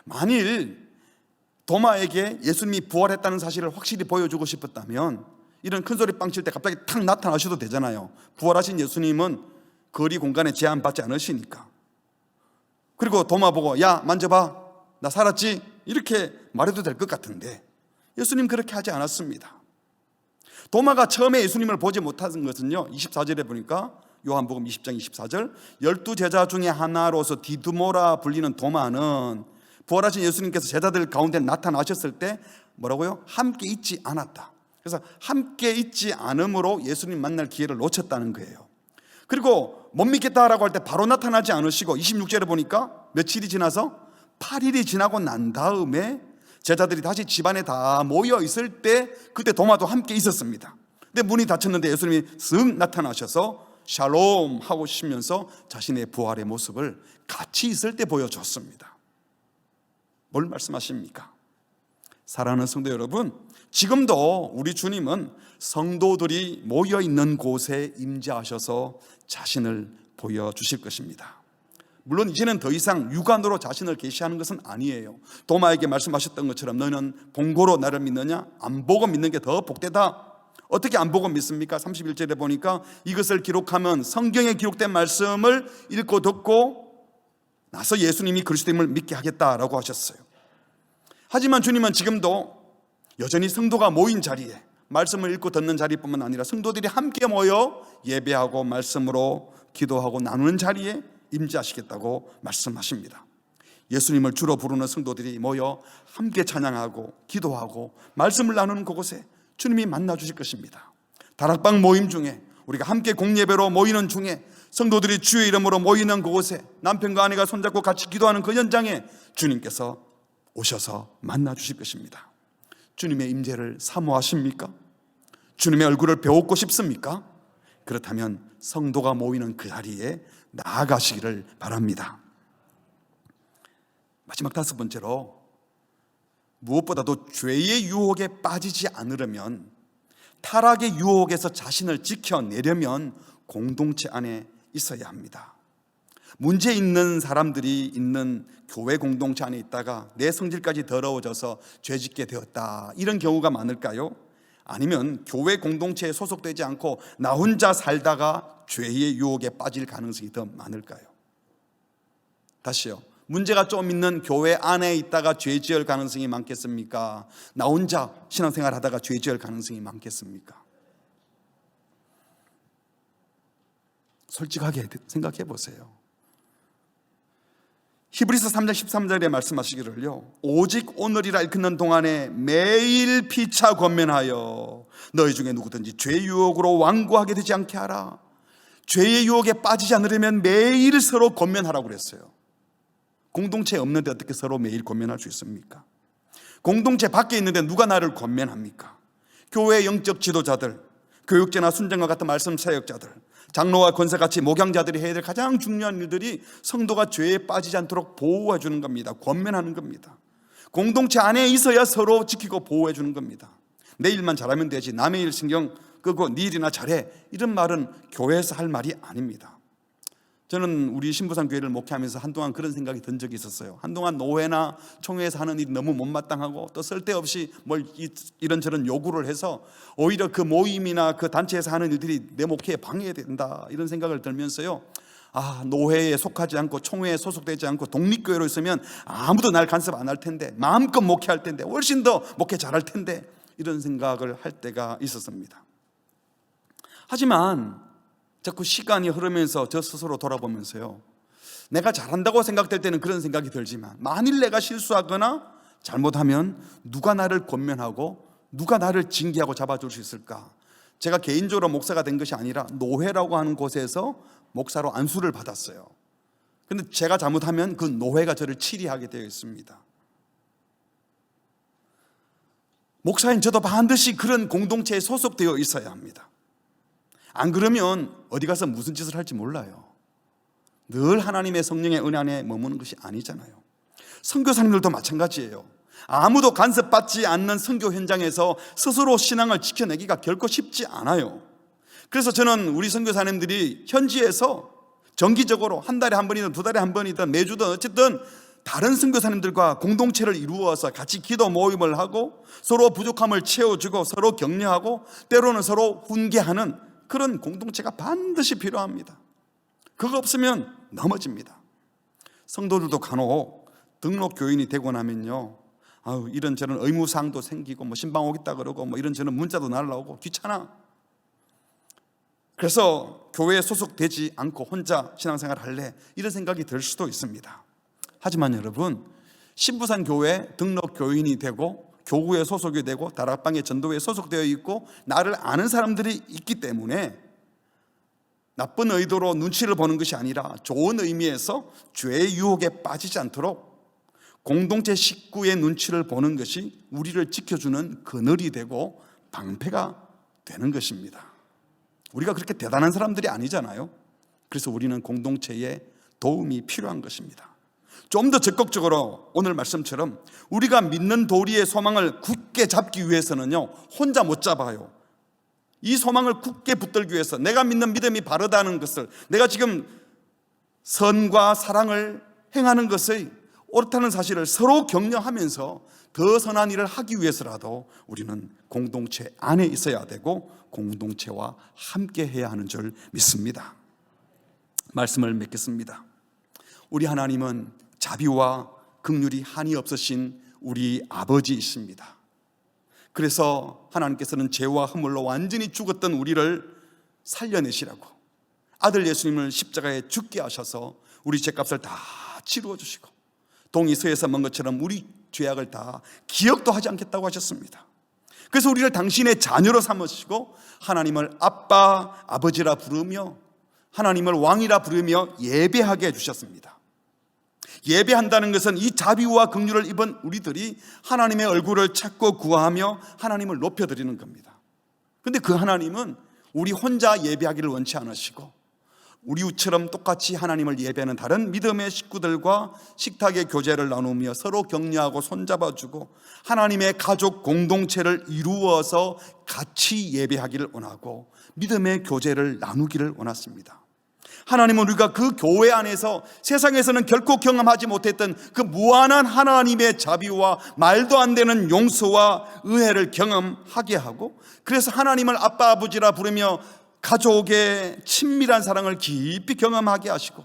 만일 도마에게 예수님이 부활했다는 사실을 확실히 보여주고 싶었다면 이런 큰 소리 빵 칠 때 갑자기 탁 나타나셔도 되잖아요. 부활하신 예수님은 거리 공간에 제한받지 않으시니까. 그리고 도마 보고 야 만져봐, 나 살았지, 이렇게 말해도 될 것 같은데 예수님 그렇게 하지 않았습니다. 도마가 처음에 예수님을 보지 못한 것은요, 24절에 보니까 요한복음 20장 24절 12제자 중에 하나로서 디두모라 불리는 도마는 부활하신 예수님께서 제자들 가운데 나타나셨을 때 뭐라고요? 함께 있지 않았다. 그래서 함께 있지 않음으로 예수님 만날 기회를 놓쳤다는 거예요. 그리고 못 믿겠다라고 할 때 바로 나타나지 않으시고 26절에 보니까 며칠이 지나서 8일이 지나고 난 다음에 제자들이 다시 집안에 다 모여 있을 때 그때 도마도 함께 있었습니다. 근데 문이 닫혔는데 예수님이 쓱 나타나셔서 샬롬 하고 쉬면서 자신의 부활의 모습을 같이 있을 때 보여줬습니다. 뭘 말씀하십니까? 사랑하는 성도 여러분, 지금도 우리 주님은 성도들이 모여있는 곳에 임재하셔서 자신을 보여주실 것입니다. 물론 이제는 더 이상 육안으로 자신을 계시하는 것은 아니에요. 도마에게 말씀하셨던 것처럼 너는 본고로 나를 믿느냐? 안 보고 믿는 게 더 복되다. 어떻게 안 보고 믿습니까? 31절에 보니까 이것을 기록하면 성경에 기록된 말씀을 읽고 듣고 나서 예수님이 그리스도임을 믿게 하겠다라고 하셨어요. 하지만 주님은 지금도 여전히 성도가 모인 자리에, 말씀을 읽고 듣는 자리뿐만 아니라 성도들이 함께 모여 예배하고 말씀으로 기도하고 나누는 자리에 임재하시겠다고 말씀하십니다. 예수님을 주로 부르는 성도들이 모여 함께 찬양하고 기도하고 말씀을 나누는 그곳에 주님이 만나 주실 것입니다. 다락방 모임 중에, 우리가 함께 공예배로 모이는 중에, 성도들이 주의 이름으로 모이는 그곳에, 남편과 아내가 손잡고 같이 기도하는 그 현장에 주님께서 오셔서 만나 주실 것입니다. 주님의 임재를 사모하십니까? 주님의 얼굴을 배우고 싶습니까? 그렇다면 성도가 모이는 그 자리에 나아가시기를 바랍니다. 마지막 다섯 번째로, 무엇보다도 죄의 유혹에 빠지지 않으려면, 타락의 유혹에서 자신을 지켜내려면 공동체 안에 있어야 합니다. 문제 있는 사람들이 있는 교회 공동체 안에 있다가 내 성질까지 더러워져서 죄짓게 되었다, 이런 경우가 많을까요? 아니면 교회 공동체에 소속되지 않고 나 혼자 살다가 죄의 유혹에 빠질 가능성이 더 많을까요? 다시요, 문제가 좀 있는 교회 안에 있다가 죄 지을 가능성이 많겠습니까? 나 혼자 신앙생활 하다가 죄 지을 가능성이 많겠습니까? 솔직하게 생각해 보세요. 히브리서 3장 13절에 말씀하시기를요, 오직 오늘이라 일컫는 동안에 매일 피차 권면하여 너희 중에 누구든지 죄의 유혹으로 완고하게 되지 않게 하라. 죄의 유혹에 빠지지 않으려면 매일 서로 권면하라고 그랬어요. 공동체 없는데 어떻게 서로 매일 권면할 수 있습니까? 공동체 밖에 있는데 누가 나를 권면합니까? 교회 영적 지도자들, 교육자나 순장과 같은 말씀 사역자들, 장로와 권세같이 목양자들이 해야 될 가장 중요한 일들이 성도가 죄에 빠지지 않도록 보호해 주는 겁니다. 권면하는 겁니다. 공동체 안에 있어야 서로 지키고 보호해 주는 겁니다. 내 일만 잘하면 되지, 남의 일 신경 끄고 네 일이나 잘해, 이런 말은 교회에서 할 말이 아닙니다. 저는 우리 신부산 교회를 목회하면서 한동안 그런 생각이 든 적이 있었어요. 한동안 노회나 총회에서 하는 일이 너무 못마땅하고 또 쓸데없이 뭘 이런저런 요구를 해서 오히려 그 모임이나 그 단체에서 하는 일들이 내 목회에 방해된다, 이런 생각을 들면서요, 노회에 속하지 않고 총회에 소속되지 않고 독립교회로 있으면 아무도 날 간섭 안 할 텐데, 마음껏 목회할 텐데, 훨씬 더 목회 잘할 텐데, 이런 생각을 할 때가 있었습니다. 하지만 자꾸 시간이 흐르면서 저 스스로 돌아보면서요, 내가 잘한다고 생각될 때는 그런 생각이 들지만 만일 내가 실수하거나 잘못하면 누가 나를 권면하고 누가 나를 징계하고 잡아줄 수 있을까? 제가 개인적으로 목사가 된 것이 아니라 노회라고 하는 곳에서 목사로 안수를 받았어요. 그런데 제가 잘못하면 그 노회가 저를 치리하게 되어 있습니다. 목사인 저도 반드시 그런 공동체에 소속되어 있어야 합니다. 안 그러면 어디 가서 무슨 짓을 할지 몰라요. 늘 하나님의 성령의 은혜 안에 머무는 것이 아니잖아요. 선교사님들도 마찬가지예요. 아무도 간섭받지 않는 선교 현장에서 스스로 신앙을 지켜내기가 결코 쉽지 않아요. 그래서 저는 우리 선교사님들이 현지에서 정기적으로 한 달에 한 번이든 두 달에 한 번이든 매주든 어쨌든 다른 선교사님들과 공동체를 이루어서 같이 기도 모임을 하고 서로 부족함을 채워주고 서로 격려하고 때로는 서로 훈계하는 그런 공동체가 반드시 필요합니다. 그거 없으면 넘어집니다. 성도들도 간혹 등록 교인이 되고 나면요, 이런저런 의무사항도 생기고 신방 오겠다 그러고 이런저런 문자도 날라오고 귀찮아. 그래서 교회에 소속되지 않고 혼자 신앙생활 할래, 이런 생각이 들 수도 있습니다. 하지만 여러분, 신부산 교회 등록 교인이 되고 교구에 소속이 되고 다락방의 전도회에 소속되어 있고 나를 아는 사람들이 있기 때문에 나쁜 의도로 눈치를 보는 것이 아니라 좋은 의미에서 죄의 유혹에 빠지지 않도록 공동체 식구의 눈치를 보는 것이 우리를 지켜주는 그늘이 되고 방패가 되는 것입니다. 우리가 그렇게 대단한 사람들이 아니잖아요. 그래서 우리는 공동체에 도움이 필요한 것입니다. 좀 더 적극적으로 오늘 말씀처럼 우리가 믿는 도리의 소망을 굳게 잡기 위해서는요, 혼자 못 잡아요. 이 소망을 굳게 붙들기 위해서 내가 믿는 믿음이 바르다는 것을, 내가 지금 선과 사랑을 행하는 것의 옳다는 사실을 서로 격려하면서 더 선한 일을 하기 위해서라도 우리는 공동체 안에 있어야 되고 공동체와 함께 해야 하는 줄 믿습니다. 말씀을 맺겠습니다. 우리 하나님은 자비와 긍휼이 한이 없으신 우리 아버지이십니다. 그래서 하나님께서는 죄와 허물로 완전히 죽었던 우리를 살려내시라고 아들 예수님을 십자가에 죽게 하셔서 우리 죄값을 다 치루어 주시고 동이 서에서 먼 것처럼 우리 죄악을 다 기억도 하지 않겠다고 하셨습니다. 그래서 우리를 당신의 자녀로 삼으시고 하나님을 아빠, 아버지라 부르며 하나님을 왕이라 부르며 예배하게 해주셨습니다. 예배한다는 것은 이 자비와 긍휼을 입은 우리들이 하나님의 얼굴을 찾고 구하며 하나님을 높여드리는 겁니다. 그런데 그 하나님은 우리 혼자 예배하기를 원치 않으시고 우리처럼 똑같이 하나님을 예배하는 다른 믿음의 식구들과 식탁의 교제를 나누며 서로 격려하고 손잡아주고 하나님의 가족 공동체를 이루어서 같이 예배하기를 원하고 믿음의 교제를 나누기를 원하십니다. 하나님은 우리가 그 교회 안에서 세상에서는 결코 경험하지 못했던 그 무한한 하나님의 자비와 말도 안 되는 용서와 은혜를 경험하게 하고, 그래서 하나님을 아빠 아버지라 부르며 가족의 친밀한 사랑을 깊이 경험하게 하시고,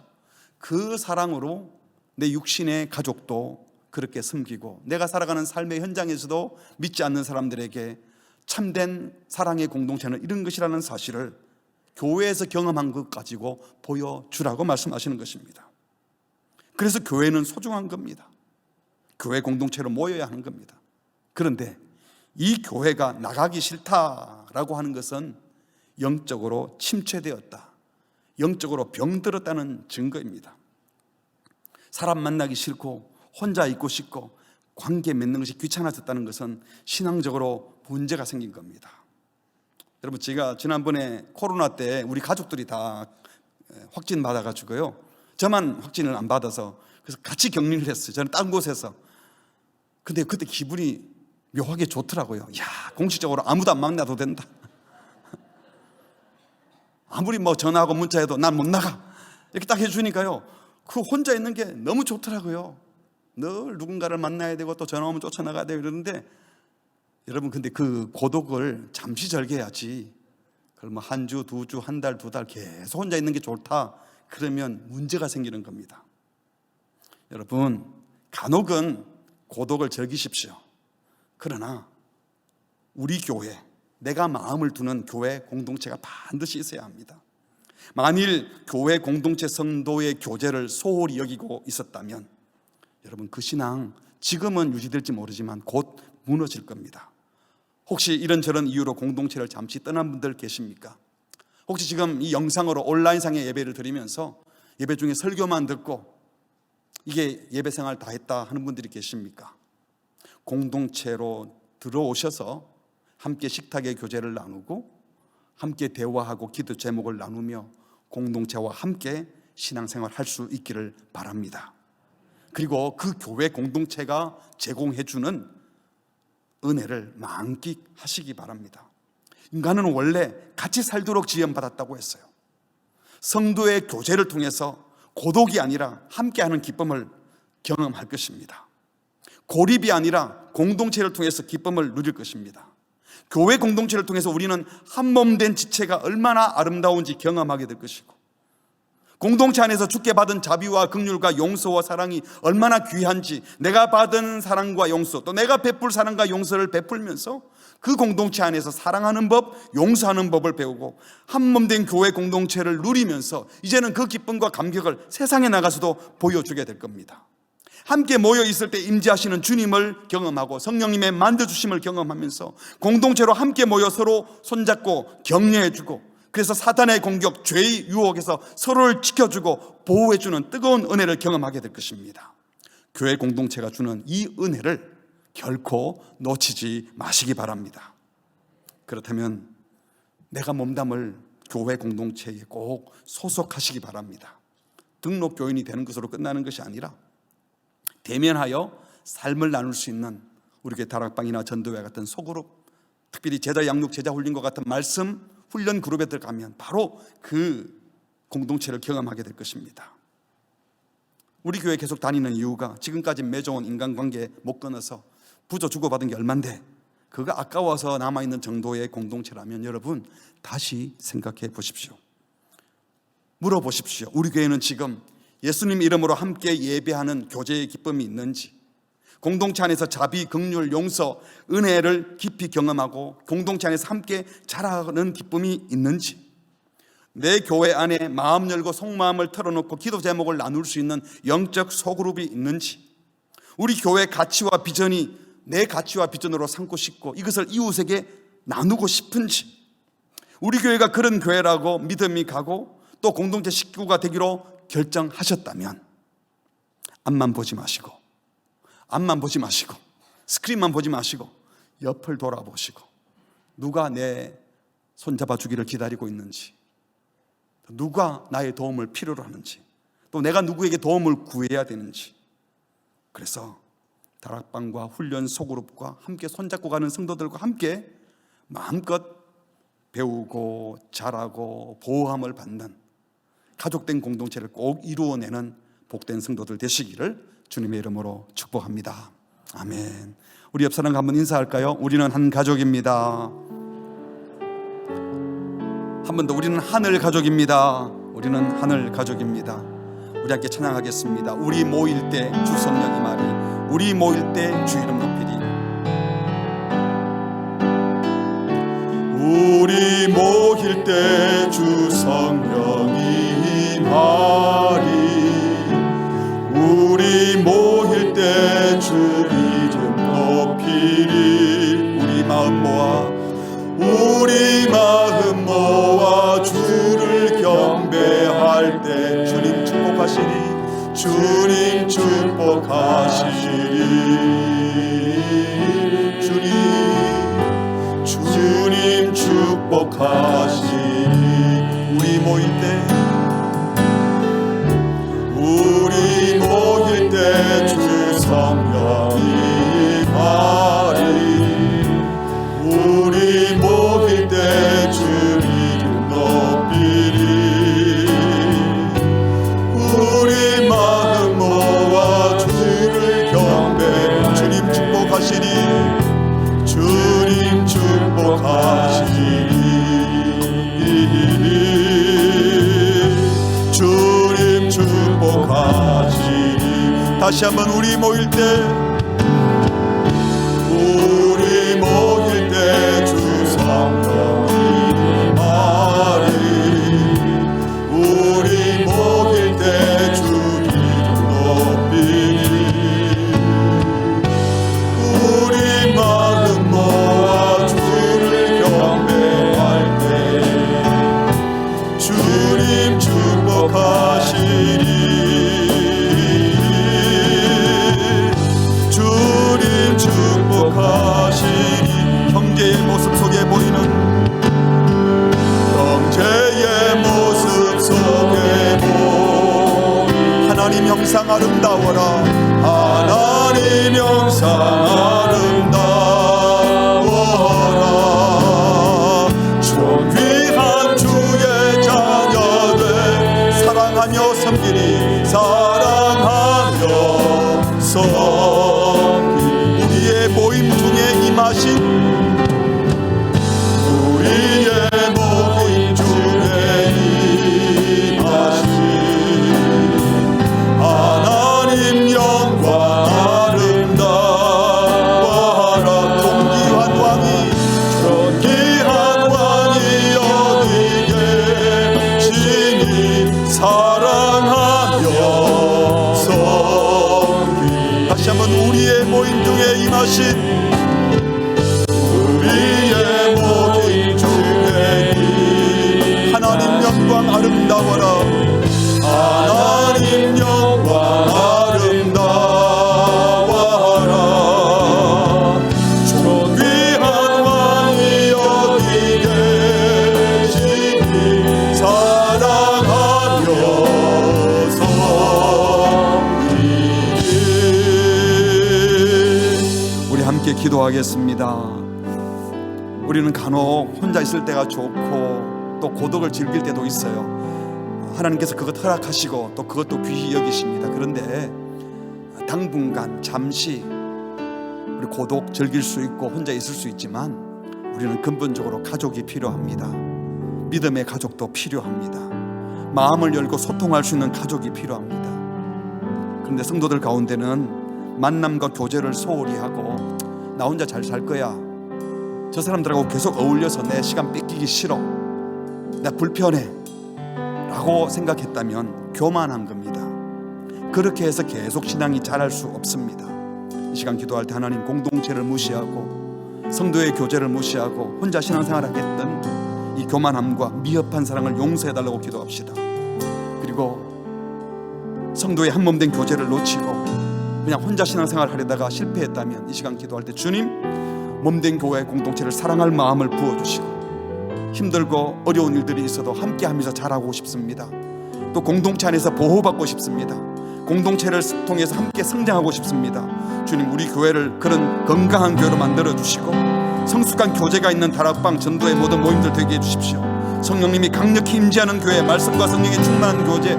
그 사랑으로 내 육신의 가족도 그렇게 섬기고, 내가 살아가는 삶의 현장에서도 믿지 않는 사람들에게 참된 사랑의 공동체는 이런 것이라는 사실을 교회에서 경험한 것 가지고 보여주라고 말씀하시는 것입니다. 그래서 교회는 소중한 겁니다. 교회 공동체로 모여야 하는 겁니다. 그런데 이 교회가 나가기 싫다라고 하는 것은 영적으로 침체되었다, 영적으로 병들었다는 증거입니다. 사람 만나기 싫고 혼자 있고 싶고 관계 맺는 것이 귀찮아졌다는 것은 신앙적으로 문제가 생긴 겁니다. 여러분, 제가 지난번에 코로나 때 우리 가족들이 다 확진 받아가지고요, 저만 확진을 안 받아서 그래서 같이 격리를 했어요. 저는 딴 곳에서. 근데 그때 기분이 묘하게 좋더라고요. 야, 공식적으로 아무도 안 만나도 된다. 아무리 뭐 전화하고 문자해도 난 못 나가, 이렇게 딱 해주니까요, 그 혼자 있는 게 너무 좋더라고요. 늘 누군가를 만나야 되고 또 전화 오면 쫓아나가야 되고 이러는데, 여러분, 근데 그 고독을 잠시 즐겨야지, 그걸 뭐 한 주, 두 주, 한 달, 두 달 계속 혼자 있는 게 좋다 그러면 문제가 생기는 겁니다. 여러분, 간혹은 고독을 즐기십시오. 그러나 우리 교회, 내가 마음을 두는 교회 공동체가 반드시 있어야 합니다. 만일 교회 공동체 성도의 교제를 소홀히 여기고 있었다면 여러분, 그 신앙 지금은 유지될지 모르지만 곧 무너질 겁니다. 혹시 이런저런 이유로 공동체를 잠시 떠난 분들 계십니까? 혹시 지금 이 영상으로 온라인상의 예배를 드리면서 예배 중에 설교만 듣고 이게 예배 생활 다 했다 하는 분들이 계십니까? 공동체로 들어오셔서 함께 식탁의 교제를 나누고 함께 대화하고 기도 제목을 나누며 공동체와 함께 신앙생활 할 수 있기를 바랍니다. 그리고 그 교회 공동체가 제공해주는 은혜를 만끽하시기 바랍니다. 인간은 원래 같이 살도록 지음받았다고 했어요. 성도의 교제를 통해서 고독이 아니라 함께하는 기쁨을 경험할 것입니다. 고립이 아니라 공동체를 통해서 기쁨을 누릴 것입니다. 교회 공동체를 통해서 우리는 한 몸 된 지체가 얼마나 아름다운지 경험하게 될 것이고, 공동체 안에서 주께 받은 자비와 긍휼과 용서와 사랑이 얼마나 귀한지, 내가 받은 사랑과 용서, 또 내가 베풀 사랑과 용서를 베풀면서 그 공동체 안에서 사랑하는 법, 용서하는 법을 배우고 한 몸 된 교회 공동체를 누리면서 이제는 그 기쁨과 감격을 세상에 나가서도 보여주게 될 겁니다. 함께 모여 있을 때 임재하시는 주님을 경험하고 성령님의 만져주심을 경험하면서 공동체로 함께 모여 서로 손잡고 격려해주고, 그래서 사탄의 공격, 죄의 유혹에서 서로를 지켜주고 보호해주는 뜨거운 은혜를 경험하게 될 것입니다. 교회 공동체가 주는 이 은혜를 결코 놓치지 마시기 바랍니다. 그렇다면 내가 몸담을 교회 공동체에 꼭 소속하시기 바랍니다. 등록 교인이 되는 것으로 끝나는 것이 아니라 대면하여 삶을 나눌 수 있는 우리 교회 다락방이나 전도회 같은 소그룹, 특별히 제자 양육, 제자 훈련과 같은 말씀 훈련 그룹에 들어가면 바로 그 공동체를 경험하게 될 것입니다. 우리 교회 계속 다니는 이유가 지금까지 맺어온 인간관계 못 끊어서 부조 주고받은 게 얼만데 그거 아까워서 남아있는 정도의 공동체라면 여러분 다시 생각해 보십시오. 물어보십시오. 우리 교회는 지금 예수님 이름으로 함께 예배하는 교제의 기쁨이 있는지, 공동체 안에서 자비, 긍휼, 용서, 은혜를 깊이 경험하고 공동체 안에서 함께 자라는 기쁨이 있는지, 내 교회 안에 마음 열고 속마음을 털어놓고 기도 제목을 나눌 수 있는 영적 소그룹이 있는지, 우리 교회 가치와 비전이 내 가치와 비전으로 삼고 싶고 이것을 이웃에게 나누고 싶은지, 우리 교회가 그런 교회라고 믿음이 가고 또 공동체 식구가 되기로 결정하셨다면 앞만 보지 마시고, 앞만 보지 마시고, 스크린만 보지 마시고 옆을 돌아보시고 누가 내 손잡아 주기를 기다리고 있는지, 누가 나의 도움을 필요로 하는지, 또 내가 누구에게 도움을 구해야 되는지, 그래서 다락방과 훈련 소그룹과 함께 손잡고 가는 성도들과 함께 마음껏 배우고 자라고 보호함을 받는 가족된 공동체를 꼭 이루어내는 복된 성도들 되시기를 주님의 이름으로 축복합니다. 아멘. 우리 옆 사람과 한번 인사할까요? 우리는 한 가족입니다. 한 번 더, 우리는 하늘 가족입니다. 우리는 하늘 가족입니다. 우리 함께 찬양하겠습니다. 우리 모일 때 주 성령 임하리, 우리 모일 때 주 이름 높이리. 우리 모일 때 주 성령 임하리, 우리 모일 때 주 이름 높이리. 우리 마음 모아, 우리 마음 모아 주를 경배할 때 주님 축복하시리, 주님 축복하시리. 주님 축복하시리. 우리 모일 때, 우리 모일 때 주 성령 임하리, 우리 모일 때 주 이름 높이리. 우리 마음 모아 주를 경배, 주님 축복하시리, 주님 축복하시리. 주님 축복하시리. 다시 한번 우리 모일 때, 우리 모일 때 주 성령 임하리, 우리 모일 때 주 이름 높이리. 우리 마음 모아 주를 경배할 때 주님 축복하시리. 주님 축복하시리. 형제의 모습 속에 보이는, 형제의 모습 속에 보이는 하나님 형상 아름다워라, 하나님 형상 아름다워라. 존귀한 주의 자녀들 사랑하며 섬기리, 사랑하며 섬기리. 우리의 모임 중에 임하신, 우리의 모임 중에 임하신 하나님 영광 아름다워라. 존귀한 왕이, 존귀한 왕이 여기 계시니 사랑하며 섬기리. 다시 한번 우리의 모임 중에 임하신, 우리의 모임 중에 하나님 영광 아름다워라, 하나님 영광 아름다워라. 존귀한 왕이 여기 계시니 사랑하며 섬기리. 우리 함께 기도하겠습니다. 우리는 간혹 혼자 있을 때가 좋고 또 고독을 즐길 때도 있어요. 하나님께서 그것 허락하시고 또 그것도 귀히 여기십니다. 그런데 당분간 잠시 우리 고독 즐길 수 있고 혼자 있을 수 있지만 우리는 근본적으로 가족이 필요합니다. 믿음의 가족도 필요합니다. 마음을 열고 소통할 수 있는 가족이 필요합니다. 그런데 성도들 가운데는 만남과 교제를 소홀히 하고 나 혼자 잘 살 거야, 저 사람들하고 계속 어울려서 내 시간 뺏기기 싫어, 나 불편해 라고 생각했다면 교만한 겁니다. 그렇게 해서 계속 신앙이 자랄 수 없습니다. 이 시간 기도할 때 하나님 공동체를 무시하고 성도의 교제를 무시하고 혼자 신앙생활을 하겠던 이 교만함과 미흡한 사랑을 용서해달라고 기도합시다. 그리고 성도의 한몸된 교제를 놓치고 그냥 혼자 신앙생활을 하려다가 실패했다면 이 시간 기도할 때 주님, 몸된 교회 공동체를 사랑할 마음을 부어주시고 힘들고 어려운 일들이 있어도 함께하면서 자라고 싶습니다. 또 공동체 안에서 보호받고 싶습니다. 공동체를 통해서 함께 성장하고 싶습니다. 주님, 우리 교회를 그런 건강한 교회로 만들어 주시고 성숙한 교제가 있는 다락방 전도의 모든 모임들 되게 해주십시오. 성령님이 강력히 임재하는 교회, 말씀과 성령이 충만한 교제,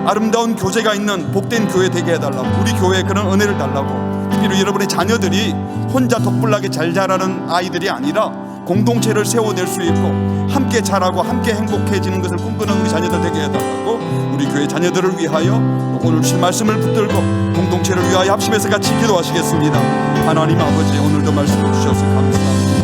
아름다운 교제가 있는 복된 교회 되게 해달라고, 우리 교회에 그런 은혜를 달라고. 특별히 여러분의 자녀들이 혼자 독불나게 잘 자라는 아이들이 아니라 공동체를 세워낼 수 있고 함께 자라고 함께 행복해지는 것을 꿈꾸는 우리 자녀들 되게 해달라고, 우리 교회 자녀들을 위하여 오늘 주신 말씀을 붙들고 공동체를 위하여 합심해서 같이 기도하시겠습니다. 하나님 아버지, 오늘도 말씀을 주셔서 감사합니다.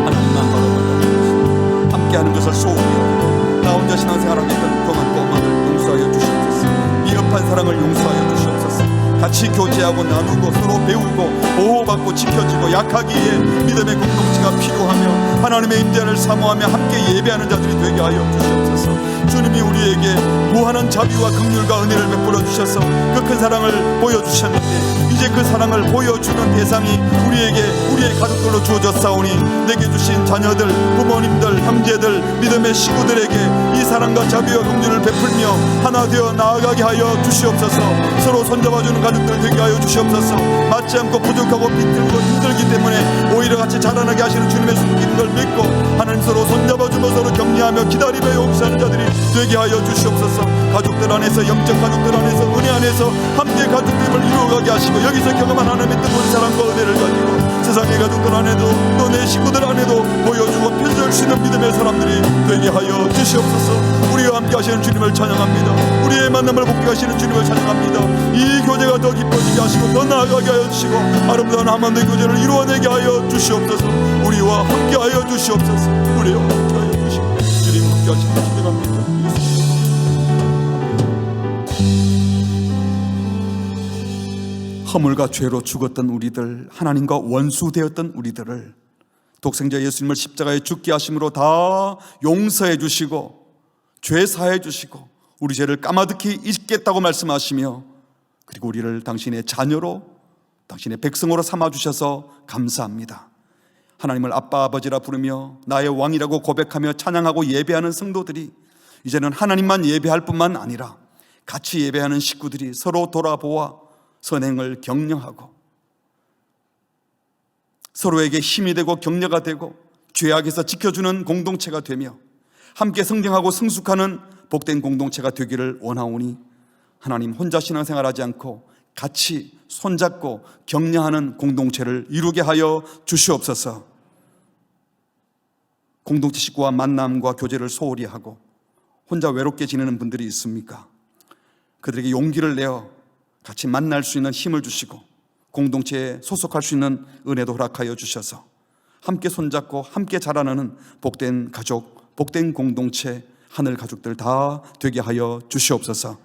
하나님만 바라보고 함께하는 것을 소원히 여기고 나 혼자 신앙생활하고 있던 동안 고만을 용서하여 주시옵소서. 미흡한 사랑을 용서하여 주시옵소서. 같이 교제하고 나누고 서로 배우고 보호받고 지켜지고 약하기에 믿음의 공동체가 필요하며 하나님의 임재를 사모하며 함께 예배하는 자들이 되게 하여 주시옵소서. 주님이 우리에게 무한한 자비와 긍휼과 은혜를 베풀어 주셔서 그 큰 사랑을 보여주셨는데 이제 그 사랑을 보여주는 대상이 우리의 가족들로 주어졌사오니 내게 주신 자녀들, 부모님들, 형제들, 믿음의 식구들에게 이 사랑과 자비와 긍휼을 베풀며 하나 되어 나아가게 하여 주시옵소서. 서로 손잡아주는 가족들 되게 하여 주시옵소서. 맞지 않고 부족하고 비틀고 힘들기 때문에 오히려 같이 자라나게 하시는 주님의 손길인 걸 믿고 하나님 서로 손잡아주며 서로 격려하며 기다리며 용서하는 자들이 되게 하여 주시옵소서. 가족들 안에서, 영적 가족들 안에서, 은혜 안에서 함께 가족됨을 이루어가게 하시고 여기서 경험한 하나님의 뜨거운 사랑과 은혜를 가지고 세상의 가족들 안에도 또 내 식구들 안에도 보여주고 펼쳐줄 수 있는 믿음의 사람들이 되게 하여 주시옵소서. 우리와 함께 하시는 주님을 찬양합니다. 우리의 만남을 복되게 하시는 주님을 찬양합니다. 이 교제가 더 깊어지게 하시고 더 나아가게 하여 주시고 아름다운 한반도의 교제를 이루어내게 하여 주시옵소서. 우리와 함께 하여 주시옵소서. 우리와 함께 하여 주시고 주님 함께 하시는 찬양합니다. 허물과 죄로 죽었던 우리들, 하나님과 원수되었던 우리들을 독생자 예수님을 십자가에 죽게 하심으로 다 용서해 주시고 죄 사해 주시고 우리 죄를 까마득히 잊겠다고 말씀하시며 그리고 우리를 당신의 자녀로, 당신의 백성으로 삼아주셔서 감사합니다. 하나님을 아빠 아버지라 부르며 나의 왕이라고 고백하며 찬양하고 예배하는 성도들이 이제는 하나님만 예배할 뿐만 아니라 같이 예배하는 식구들이 서로 돌아보아 선행을 격려하고 서로에게 힘이 되고 격려가 되고 죄악에서 지켜주는 공동체가 되며 함께 성장하고 성숙하는 복된 공동체가 되기를 원하오니 하나님, 혼자 신앙생활하지 않고 같이 손잡고 격려하는 공동체를 이루게 하여 주시옵소서. 공동체 식구와 만남과 교제를 소홀히 하고 혼자 외롭게 지내는 분들이 있습니까? 그들에게 용기를 내어 같이 만날 수 있는 힘을 주시고 공동체에 소속할 수 있는 은혜도 허락하여 주셔서 함께 손잡고 함께 자라나는 복된 가족, 복된 공동체, 하늘 가족들 다 되게 하여 주시옵소서.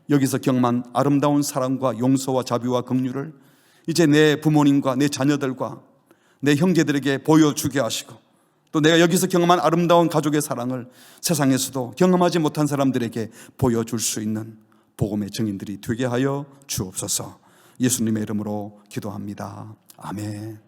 여기서 경험한 아름다운 사랑과 용서와 자비와 긍휼을 이제 내 부모님과 내 자녀들과 내 형제들에게 보여주게 하시고 또 내가 여기서 경험한 아름다운 가족의 사랑을 세상에서도 경험하지 못한 사람들에게 보여줄 수 있는 복음의 증인들이 되게 하여 주옵소서. 예수님의 이름으로 기도합니다. 아멘.